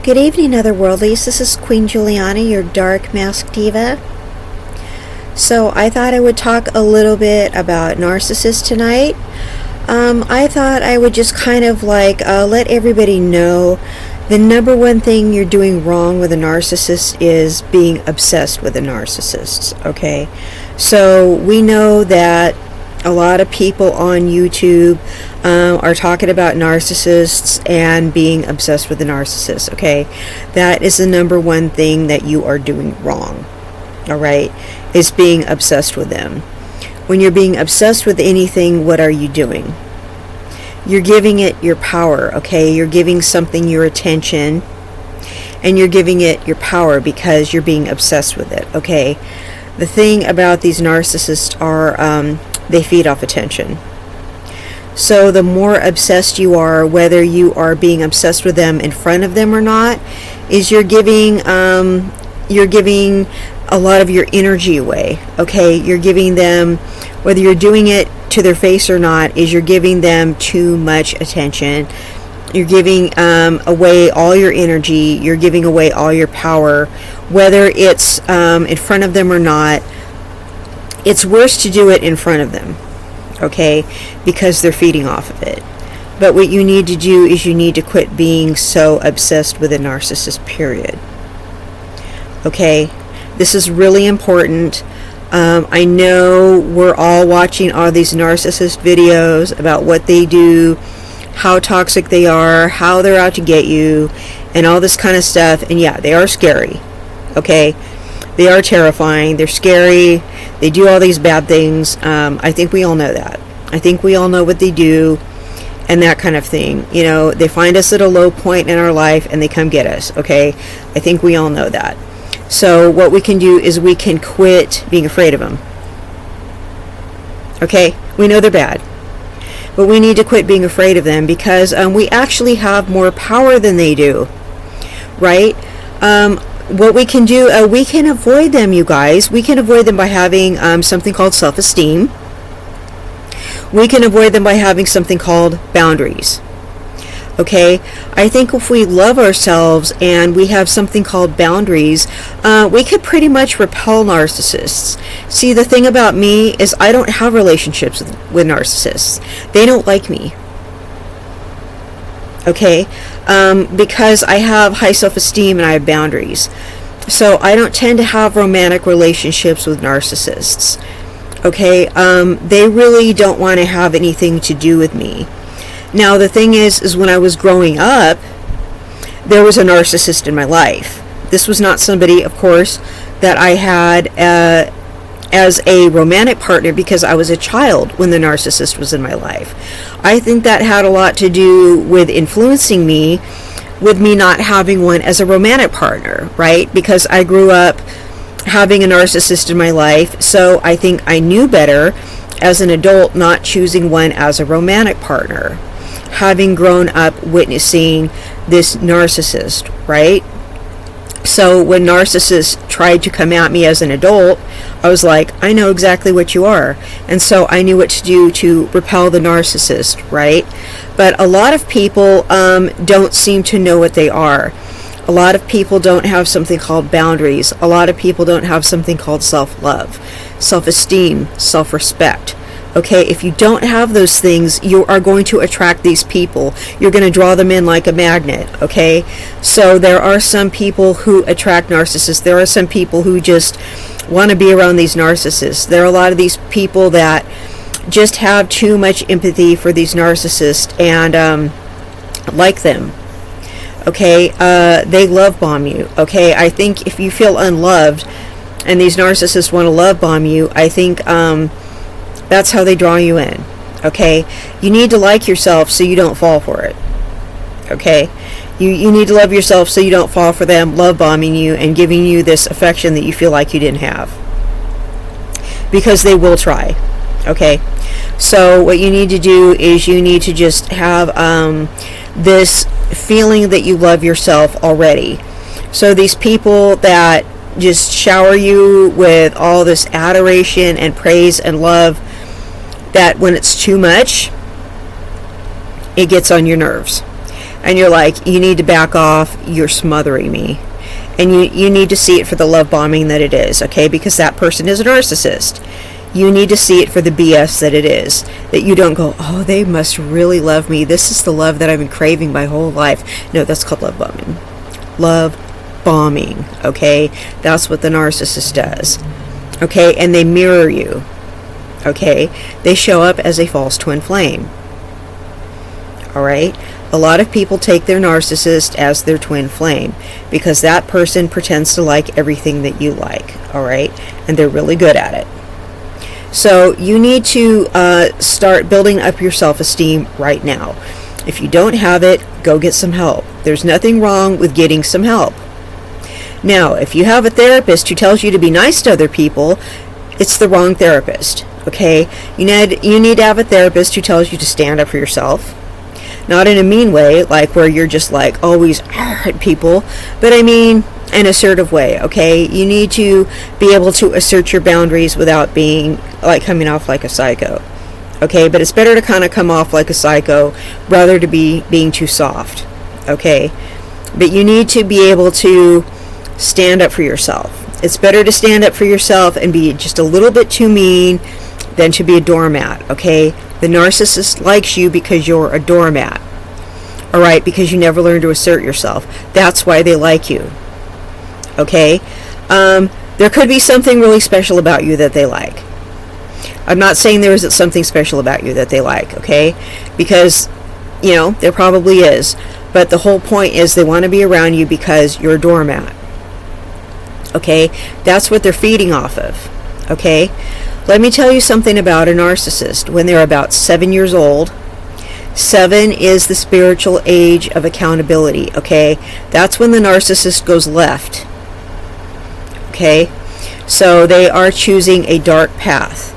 Good evening, otherworldlies. This is Queen Juliana, your dark mask diva. So I thought I would talk a little bit about narcissists tonight. I thought I would just kind of let everybody know the number one thing you're doing wrong with a narcissist is being obsessed with a narcissist. Okay, so we know that a lot of people on YouTube are talking about narcissists and being obsessed with the narcissist. Okay, that is the number one thing that you are doing wrong. All right, is being obsessed with them. When you're being obsessed with anything, what are you doing? You're giving it your power. Okay, you're giving something your attention, and you're giving it your power because you're being obsessed with it. Okay, the thing about these narcissists are they feed off attention. So the more obsessed you are, whether you are being obsessed with them in front of them or not, is you're giving a lot of your energy away. Okay, you're giving them, whether you're doing it to their face or not, is you're giving them too much attention. You're giving away all your energy. You're giving away all your power, whether it's in front of them or not. It's worse to do it in front of them, okay, because they're feeding off of it. But what you need to do is you need to quit being so obsessed with a narcissist, period. Okay, this is really important. I know we're all watching all these narcissist videos about what they do, how toxic they are, how they're out to get you, and all this kind of stuff. And yeah, they are scary, okay? They are terrifying. They're scary. They do all these bad things. I think we all know that. I think we all know what they do and that kind of thing. You know, they find us at a low point in our life and they come get us, okay? I think we all know that. So what we can do is we can quit being afraid of them. Okay? We know they're bad. But we need to quit being afraid of them because we actually have more power than they do. Right? What we can do, we can avoid them, you guys. We can avoid them by having something called self-esteem. We can avoid them by having something called boundaries. Okay? I think if we love ourselves and we have something called boundaries, we could pretty much repel narcissists. See, the thing about me is I don't have relationships with narcissists. They don't like me. Okay, because I have high self-esteem and I have boundaries. So I don't tend to have romantic relationships with narcissists. Okay, they really don't want to have anything to do with me. Now the thing is when I was growing up, there was a narcissist in my life. This was not somebody, of course, that I had as a romantic partner because I was a child when the narcissist was in my life. I think that had a lot to do with influencing me, with me not having one as a romantic partner, right? Because I grew up having a narcissist in my life, so I think I knew better as an adult not choosing one as a romantic partner, having grown up witnessing this narcissist, right? So when narcissists tried to come at me as an adult, I was like, I know exactly what you are. And so I knew what to do to repel the narcissist, right? But a lot of people don't seem to know what they are. A lot of people don't have something called boundaries. A lot of people don't have something called self-love, self-esteem, self-respect. Okay, if you don't have those things, you are going to attract these people. You're going to draw them in like a magnet, okay? So there are some people who attract narcissists. There are some people who just want to be around these narcissists. There are a lot of these people that just have too much empathy for these narcissists and like them, okay? They love bomb you, okay? I think if you feel unloved and these narcissists want to love bomb you, I think that's how they draw you in, okay? You need to like yourself so you don't fall for it, okay? You need to love yourself so you don't fall for them love bombing you and giving you this affection that you feel like you didn't have. Because they will try, okay? So what you need to do is you need to just have this feeling that you love yourself already. So these people that just shower you with all this adoration and praise and love, that when it's too much, it gets on your nerves. and you're like, you need to back off, you're smothering me. And you need to see it for the love bombing that it is, okay? Because that person is a narcissist. You need to see it for the BS that it is. That you don't go, oh, they must really love me. This is the love that I've been craving my whole life. No, that's called love bombing. Love bombing, okay? That's what the narcissist does, okay? And they mirror you, okay? They show up as a false twin flame, all right? A lot of people take their narcissist as their twin flame because that person pretends to like everything that you like, all right? And they're really good at it. So you need to start building up your self-esteem right now. If you don't have it, go get some help. There's nothing wrong with getting some help. Now, if you have a therapist who tells you to be nice to other people, it's the wrong therapist, okay? You need to have a therapist who tells you to stand up for yourself. Not in a mean way, like where you're just like always at people, but I mean an assertive way, okay? You need to be able to assert your boundaries without being like coming off like a psycho, okay? But it's better to kind of come off like a psycho rather to being too soft, okay? But you need to be able to stand up for yourself. It's better to stand up for yourself and be just a little bit too mean than to be a doormat, okay? The narcissist likes you because you're a doormat, all right? Because you never learn to assert yourself. That's why they like you, okay? There could be something really special about you that they like. I'm not saying there isn't something special about you that they like, okay? Because, you know, there probably is. But the whole point is they want to be around you because you're a doormat, okay? That's what they're feeding off of, okay? Let me tell you something about a narcissist. When they're about 7 years old, 7 is the spiritual age of accountability, okay? That's when the narcissist goes left, okay? So they are choosing a dark path.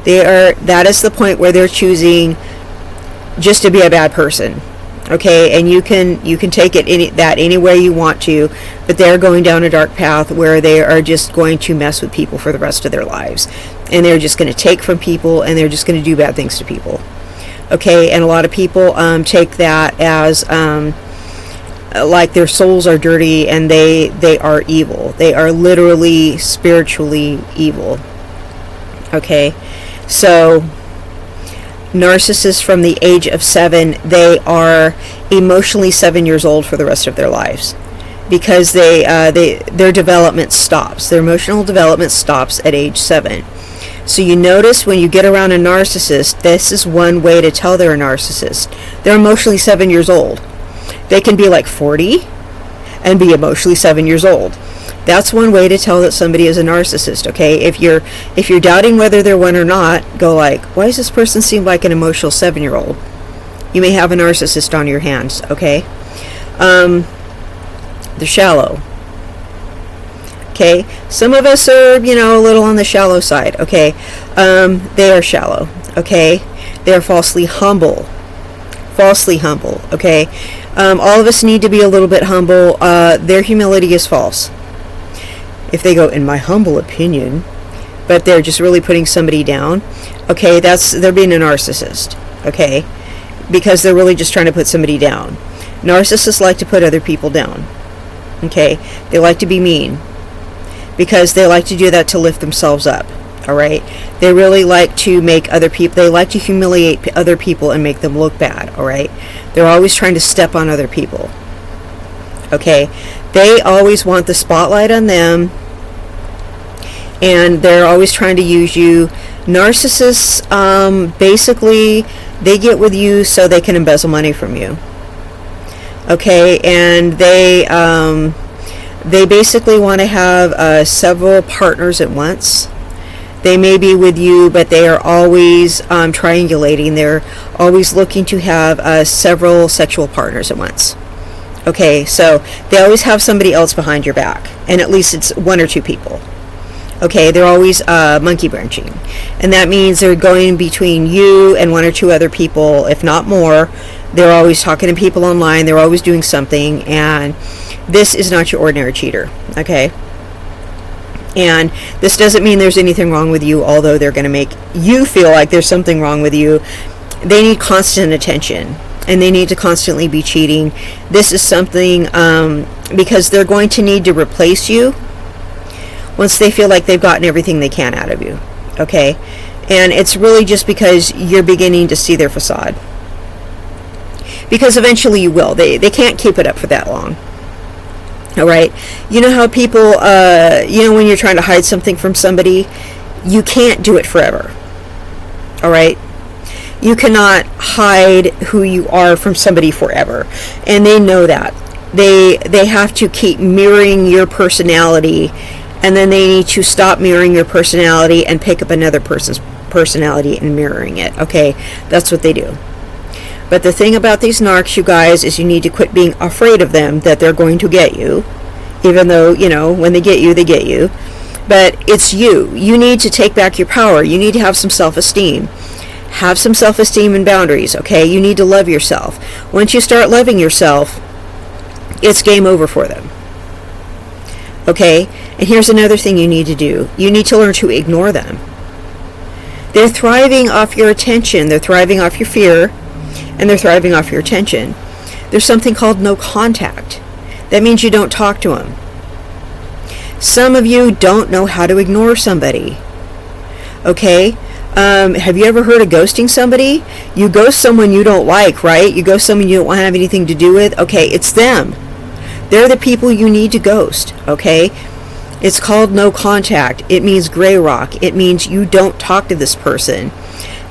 That is the point where they're choosing just to be a bad person, okay? And you can take it any way you want to, but they're going down a dark path where they are just going to mess with people for the rest of their lives. And they're just going to take from people, and they're just going to do bad things to people, okay? And a lot of people take that as like their souls are dirty and they are evil. They are literally spiritually evil, okay? So narcissists from the age of 7, they are emotionally 7 years old for the rest of their lives because their development stops. Their emotional development stops at age 7. So you notice when you get around a narcissist, this is one way to tell they're a narcissist. They're emotionally 7 years old. They can be like 40 and be emotionally 7 years old. That's one way to tell that somebody is a narcissist, okay? If you're doubting whether they're one or not, go like, why does this person seem like an emotional 7-year-old? You may have a narcissist on your hands, okay? They're shallow. Okay, some of us are, a little on the shallow side, okay? They are shallow, okay? They are falsely humble, okay? All of us need to be a little bit humble. Their humility is false. If they go, in my humble opinion, but they're just really putting somebody down, okay, they're being a narcissist, okay? Because they're really just trying to put somebody down. Narcissists like to put other people down, okay? They like to be mean because they like to do that to lift themselves up, all right? They really like to make other people, they like to humiliate other people and make them look bad, all right? They're always trying to step on other people, okay? They always want the spotlight on them, and they're always trying to use you. Narcissists, basically, they get with you so they can embezzle money from you, okay? And they basically want to have several partners at once. They may be with you, but they are always triangulating. They're always looking to have several sexual partners at once. Okay, so they always have somebody else behind your back, and at least it's 1 or 2 people. Okay, they're always monkey branching, and that means they're going between you and 1 or 2 other people, if not more. They're always talking to people online. They're always doing something, and this is not your ordinary cheater, okay? And this doesn't mean there's anything wrong with you, although they're going to make you feel like there's something wrong with you. They need constant attention, and they need to constantly be cheating. This is something because they're going to need to replace you once they feel like they've gotten everything they can out of you. Okay? And it's really just because you're beginning to see their facade. Because eventually you will. They can't keep it up for that long. Alright? You know how people, when you're trying to hide something from somebody, you can't do it forever. Alright? You cannot hide who you are from somebody forever. And they know that. They have to keep mirroring your personality, and then they need to stop mirroring your personality and pick up another person's personality and mirroring it. Okay? That's what they do. But the thing about these narcs, you guys, is you need to quit being afraid of them, that they're going to get you. Even though, when they get you, they get you. But it's you. You need to take back your power. You need to have some self-esteem. Have some self-esteem and boundaries, okay? You need to love yourself. Once you start loving yourself, it's game over for them. Okay? And here's another thing you need to do. You need to learn to ignore them. They're thriving off your attention. They're thriving off your fear. And they're thriving off your attention. There's something called no contact. That means you don't talk to them. Some of you don't know how to ignore somebody. Okay? Have you ever heard of ghosting somebody? You ghost someone you don't like, right? You ghost someone you don't want to have anything to do with. Okay, it's them. They're the people you need to ghost, okay? It's called no contact. It means gray rock. It means you don't talk to this person.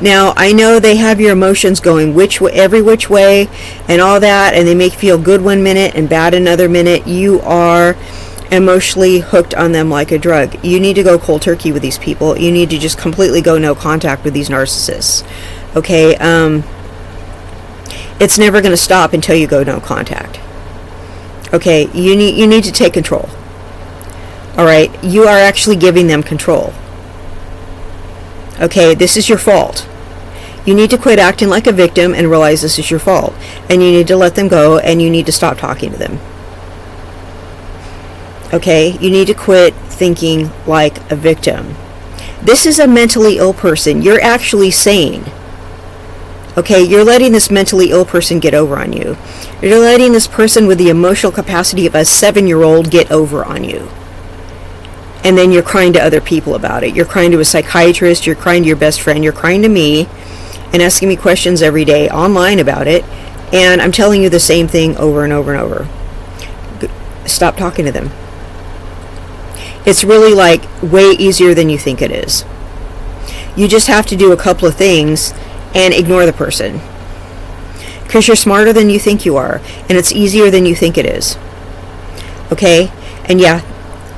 Now, I know they have your emotions going every which way and all that, and they make you feel good one minute and bad another minute. You are emotionally hooked on them like a drug. You need to go cold turkey with these people. You need to just completely go no contact with these narcissists. Okay? It's never going to stop until you go no contact. Okay? You need to take control. Alright? You are actually giving them control. Okay? This is your fault. You need to quit acting like a victim and realize this is your fault. And you need to let them go, and you need to stop talking to them. Okay? You need to quit thinking like a victim. This is a mentally ill person. You're actually sane. Okay? You're letting this mentally ill person get over on you. You're letting this person with the emotional capacity of a 7-year-old get over on you. And then you're crying to other people about it. You're crying to a psychiatrist. You're crying to your best friend. You're crying to me and asking me questions every day online about it. And I'm telling you the same thing over and over and over. Stop talking to them. It's really like way easier than you think it is. You just have to do a couple of things and ignore the person. Because you're smarter than you think you are. And it's easier than you think it is. Okay? And yeah,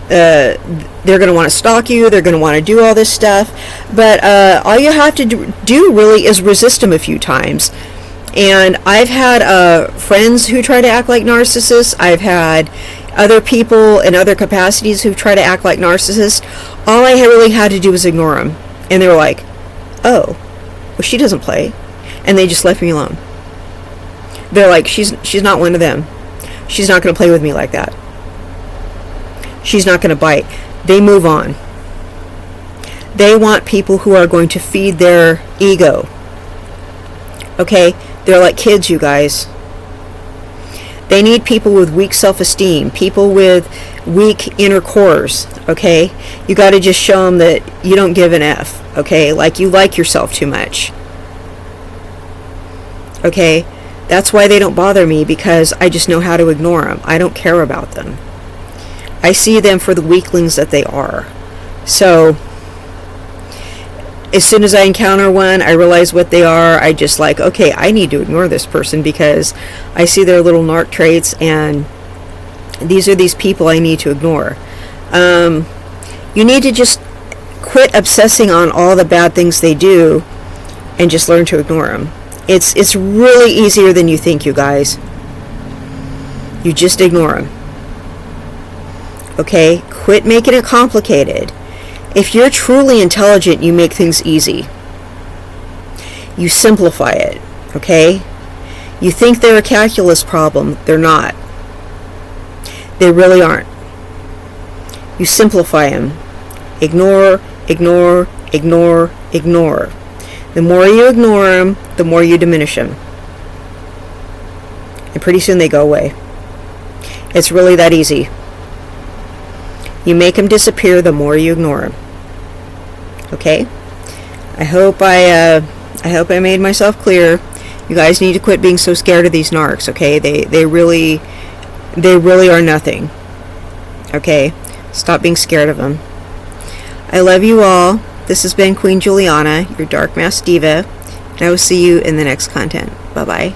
they're going to want to stalk you. They're going to want to do all this stuff. But all you have to do really is resist them a few times. And I've had friends who try to act like narcissists. I've had other people in other capacities who try to act like narcissists. All I really had to do was ignore them. And they were like, oh, well, she doesn't play. And they just left me alone. They're like, she's not one of them. She's not going to play with me like that. She's not going to bite. They move on. They want people who are going to feed their ego. Okay? They're like kids, you guys. They need people with weak self-esteem, people with weak inner cores, okay? You got to just show them that you don't give an F, okay? Like you like yourself too much. Okay? That's why they don't bother me, because I just know how to ignore them. I don't care about them. I see them for the weaklings that they are. So, as soon as I encounter one, I realize what they are. I just like, okay, I need to ignore this person because I see their little narc traits, and these are these people I need to ignore. You need to just quit obsessing on all the bad things they do and just learn to ignore them. It's really easier than you think, you guys. You just ignore them. Okay? Quit making it complicated. If you're truly intelligent, you make things easy. You simplify it, okay? You think they're a calculus problem. They're not. They really aren't. You simplify them. Ignore, ignore, ignore, ignore. The more you ignore them, the more you diminish them. and pretty soon they go away. It's really that easy. You make them disappear the more you ignore them. Okay? I hope I made myself clear. You guys need to quit being so scared of these narcs, okay? They really are nothing. Okay? Stop being scared of them. I love you all. This has been Queen Juliana, your Dark Mask Diva, and I will see you in the next content. Bye-bye.